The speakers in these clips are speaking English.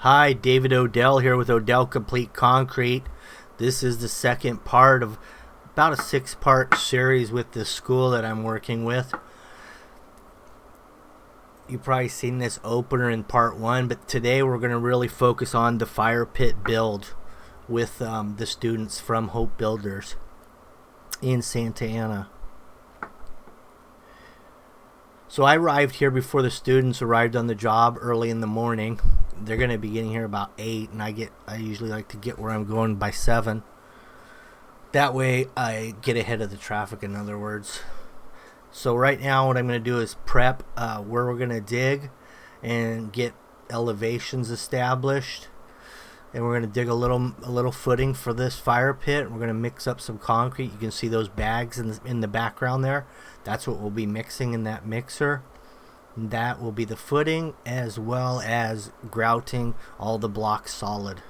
Hi, David Odell here with OdellCompleteConcrete. This is the second part of about a 6-part series with the school that I'm working with. You've probably seen this opener in part 1, but today we're going to really focus on the fire pit build with the students from Hope Builders in Santa Ana. So I arrived here before the students arrived on the job early in the morning. They're going to be getting here about 8, and I usually like to get where I'm going by 7. That way I get ahead of the traffic, in other words. So right now what I'm going to do is prep where we're going to dig and get elevations established. And we're going to dig a little footing for this fire pit. We're going to mix up some concrete. You can see those bags in the background there. That's what we'll be mixing in that mixer. And that will be the footing, as well as grouting all the blocks solid.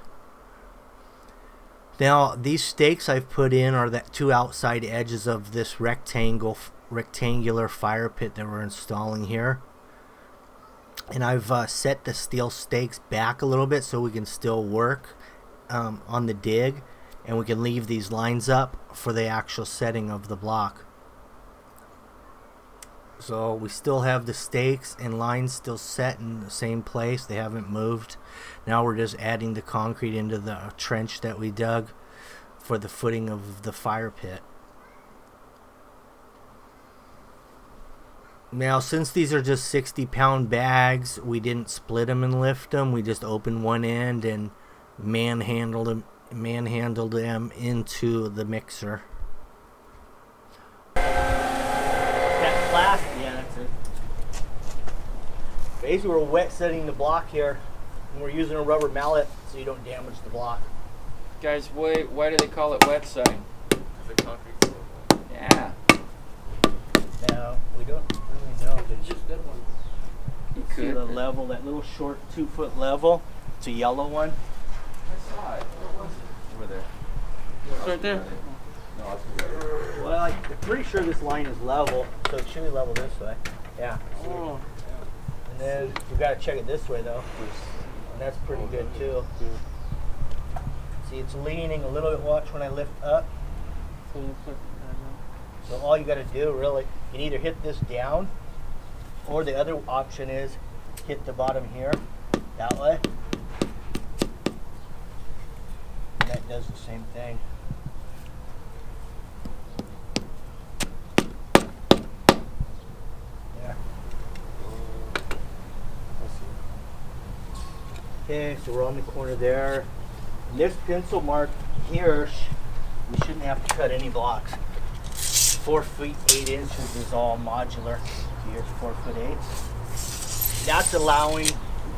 Now these stakes I've put in are the 2 outside edges of this rectangular fire pit that we're installing here. And I've set the steel stakes back a little bit so we can still work on the dig, and we can leave these lines up for the actual setting of the block. So we still have the stakes and lines still set in the same place. They haven't moved. Now we're just adding the concrete into the trench that we dug for the footing of the fire pit. Now, since these are just 60-pound bags, we didn't split them and lift them. We just opened one end and manhandled them into the mixer. That plastic, yeah, that's it. Basically, we're wet setting the block here, and we're using a rubber mallet so you don't damage the block. Guys, why do they call it wet setting? Because the concrete's so wet. Yeah. Now, we don't really know. It's just that one. You See could. the level, that little short 2-foot level? It's a yellow one. I saw it. Where was it? Over there. It's right there. No, it's over there. Well, I'm pretty sure this line is level, so it should be level this way. Yeah. Oh. And then we got to check it this way, though. And that's pretty good, too. See, it's leaning a little bit. Watch when I lift up. So all you got to do, really, you can either hit this down, or the other option is hit the bottom here, that way. And that does the same thing. Yeah. Okay, so we're on the corner there. And this pencil mark here, we shouldn't have to cut any blocks. 4 feet 8 inches is all modular. Here's 4 foot 8.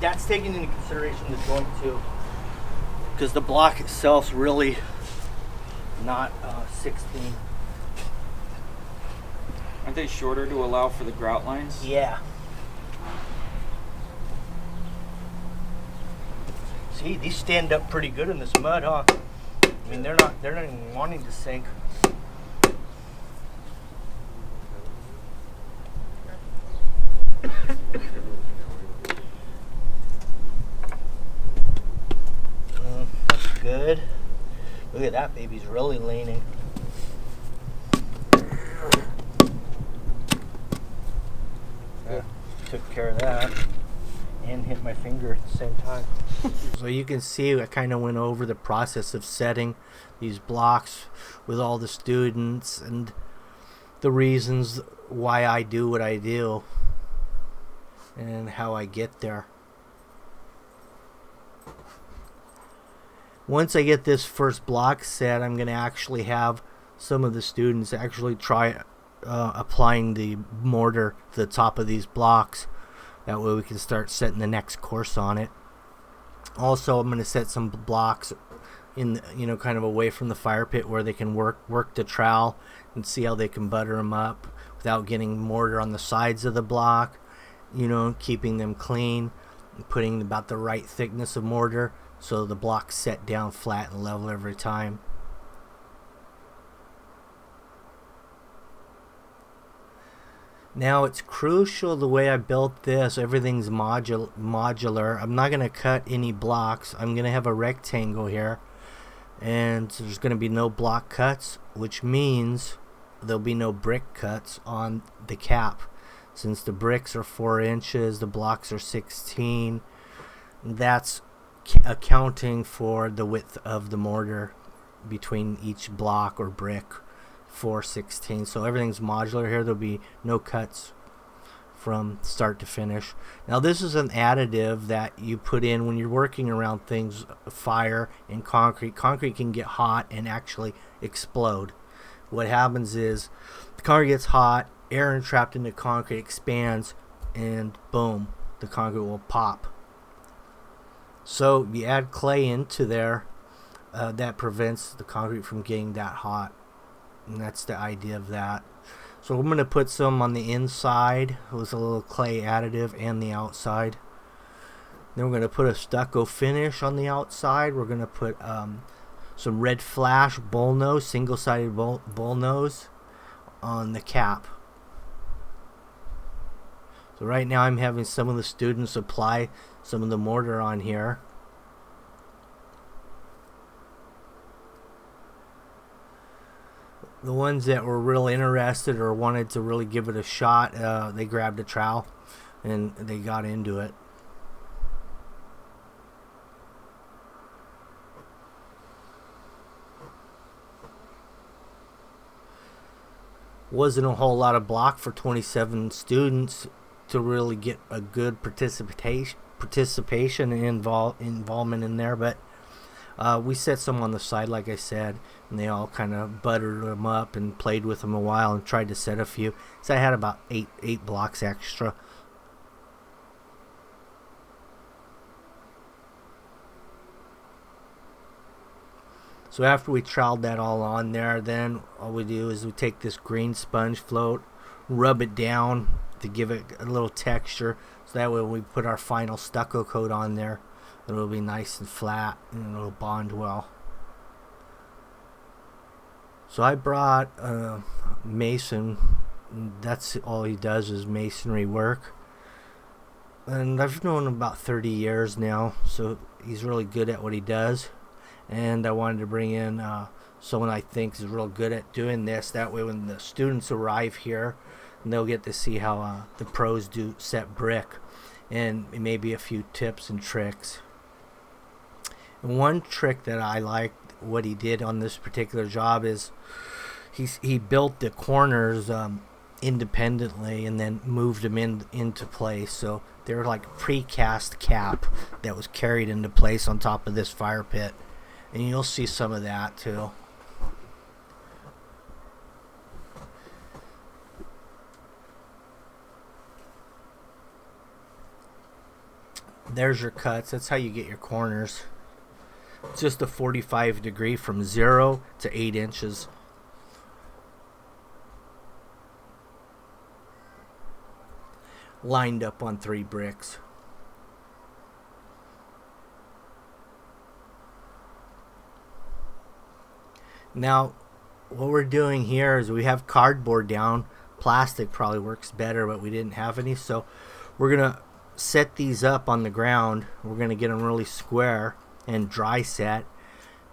That's taking into consideration the joint too, because the block itself's really not 16. Aren't they shorter to allow for the grout lines? Yeah. See, these stand up pretty good in this mud, huh? I mean, they're not even wanting to sink. That's good. Look at that, baby's really leaning. Yeah, took care of that and hit my finger at the same time. So you can see I kind of went over the process of setting these blocks with all the students and the reasons why I do what I do and how I get there. Once I get this first block set, I'm going to actually have some of the students actually try applying the mortar to the top of these blocks. That way we can start setting the next course on it. Also, I'm going to set some blocks in, kind of away from the fire pit where they can work the trowel and see how they can butter them up without getting mortar on the sides of the block. Keeping them clean, putting about the right thickness of mortar so the block's set down flat and level every time. Now it's crucial the way I built this. Everything's modular. I'm not going to cut any blocks. I'm going to have a rectangle here, and there's going to be no block cuts, which means there'll be no brick cuts on the cap. Since the bricks are 4 inches, the blocks are 16. That's accounting for the width of the mortar between each block or brick. 4/16. So everything's modular here. There'll be no cuts from start to finish. Now this is an additive that you put in when you're working around things, fire and concrete. Concrete can get hot and actually explode. What happens is the concrete gets hot, air entrapped in the concrete expands, and boom, the concrete will pop. So you add clay into there, that prevents the concrete from getting that hot. And that's the idea of that. So I'm going to put some on the inside with a little clay additive and the outside. Then we're going to put a stucco finish on the outside. We're going to put some red flash bullnose, single-sided bullnose on the cap. So right now I'm having some of the students apply some of the mortar on here. The ones that were really interested or wanted to really give it a shot, they grabbed a trowel and they got into it. Wasn't a whole lot of block for 27 students to really get a good participation and involvement in there, but we set some on the side, like I said, and they all kind of buttered them up and played with them a while and tried to set a few. So I had about eight blocks extra. So after we troweled that all on there, then all we do is we take this green sponge float, rub it down to give it a little texture, so that way when we put our final stucco coat on there, it'll be nice and flat and it'll bond well. So I brought a mason. That's all he does is masonry work. And I've known him about 30 years now, so he's really good at what he does. And I wanted to bring in someone I think is real good at doing this. That way when the students arrive here, they'll get to see how the pros do set brick. And maybe a few tips and tricks. And one trick that I liked what he did on this particular job is he built the corners independently and then moved them into place. So they're like precast cap that was carried into place on top of this fire pit. And you'll see some of that too. There's your cuts. That's how you get your corners. It's just a 45 degree from 0 to 8 inches. Lined up on 3 bricks. Now, what we're doing here is we have cardboard down. Plastic probably works better, but we didn't have any. So we're going to set these up on the ground. We're going to get them really square and dry set,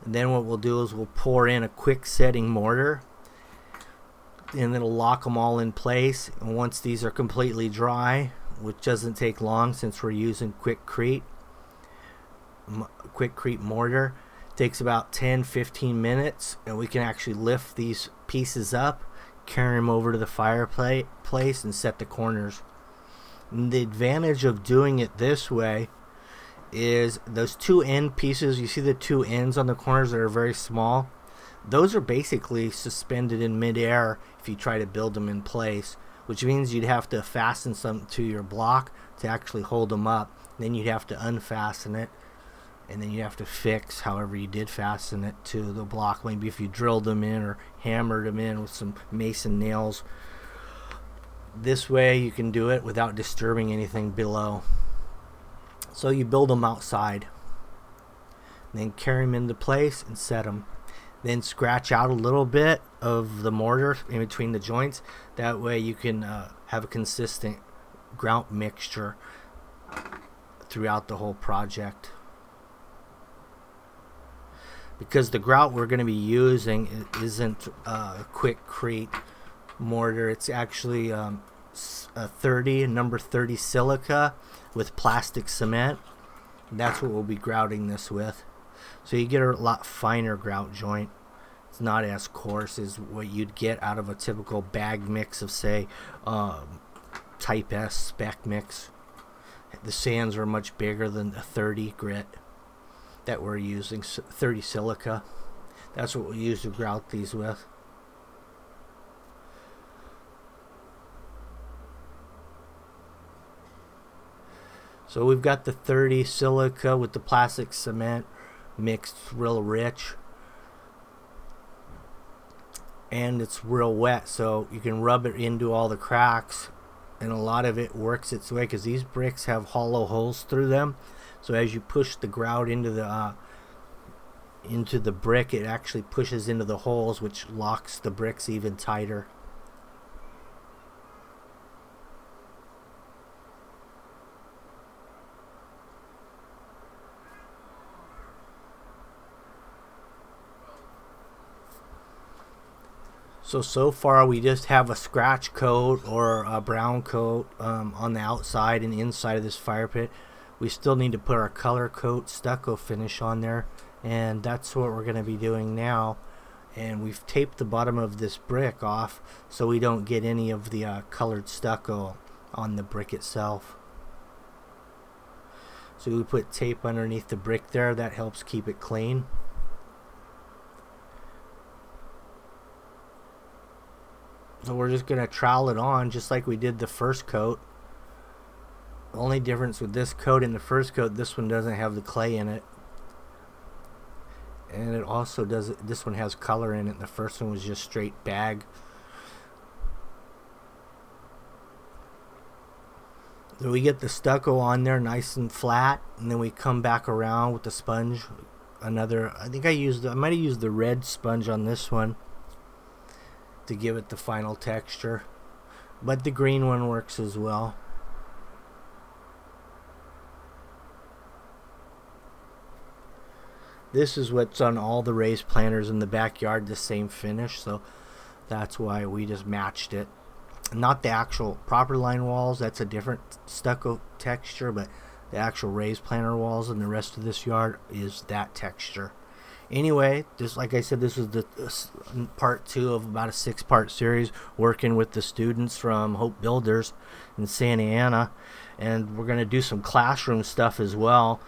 and then what we'll do is we'll pour in a quick setting mortar, and it'll lock them all in place. And once these are completely dry, which doesn't take long since we're using quickcrete mortar, it takes about 10-15 minutes, and we can actually lift these pieces up, carry them over to the fireplace, and set the corners. And the advantage of doing it this way is those 2 end pieces, you see the 2 ends on the corners that are very small, those are basically suspended in midair if you try to build them in place, which means you'd have to fasten some to your block to actually hold them up. Then you'd have to unfasten it, and then you have to fix however you did fasten it to the block. Maybe if you drilled them in or hammered them in with some mason nails. This way you can do it without disturbing anything below. So you build them outside, then carry them into place and set them. then scratch out a little bit of the mortar in between the joints. That way you can have a consistent grout mixture throughout the whole project. Because the grout we're going to be using isn't a Quikrete mortar. It's actually a number 30 silica with plastic cement. That's what we'll be grouting this with. So you get a lot finer grout joint. It's not as coarse as what you'd get out of a typical bag mix of, say, Type S spec mix. The sands are much bigger than the 30 grit that we're using, 30 silica. That's what we use to grout these with. So we've got the 30 silica with the plastic cement mixed real rich. And it's real wet, so you can rub it into all the cracks, and a lot of it works its way because these bricks have hollow holes through them. So as you push the grout into the brick, it actually pushes into the holes, which locks the bricks even tighter. So far we just have a scratch coat or a brown coat on the outside and inside of this fire pit. We still need to put our color coat stucco finish on there, and that's what we're going to be doing now. And we've taped the bottom of this brick off so we don't get any of the colored stucco on the brick itself. So we put tape underneath the brick there. That helps keep it clean. So we're just going to trowel it on just like we did the first coat. The only difference with this coat and the first coat, this one doesn't have the clay in it. And it also doesn't, this one has color in it. The first one was just straight bag. So we get the stucco on there nice and flat, and then we come back around with the sponge. I think I might have used the red sponge on this one to give it the final texture, but the green one works as well. This is what's on all the raised planters in the backyard, the same finish, so that's why we just matched it. Not the actual property line walls, that's a different stucco texture, but the actual raised planter walls and the rest of this yard is that texture. Anyway, just like I said, this was the part 2 of about a 6-part series working with the students from Hope Builders in Santa Ana. And we're going to do some classroom stuff as well,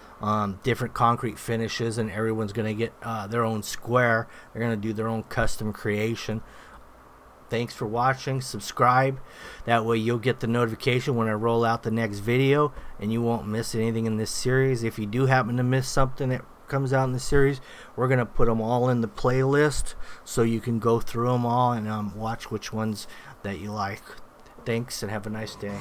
different concrete finishes, and everyone's going to get their own square. They're going to do their own custom creation. Thanks for watching. Subscribe. That way you'll get the notification when I roll out the next video, and you won't miss anything in this series. If you do happen to miss something that comes out in the series, we're going to put them all in the playlist so you can go through them all and watch which ones that you like. Thanks, and have a nice day.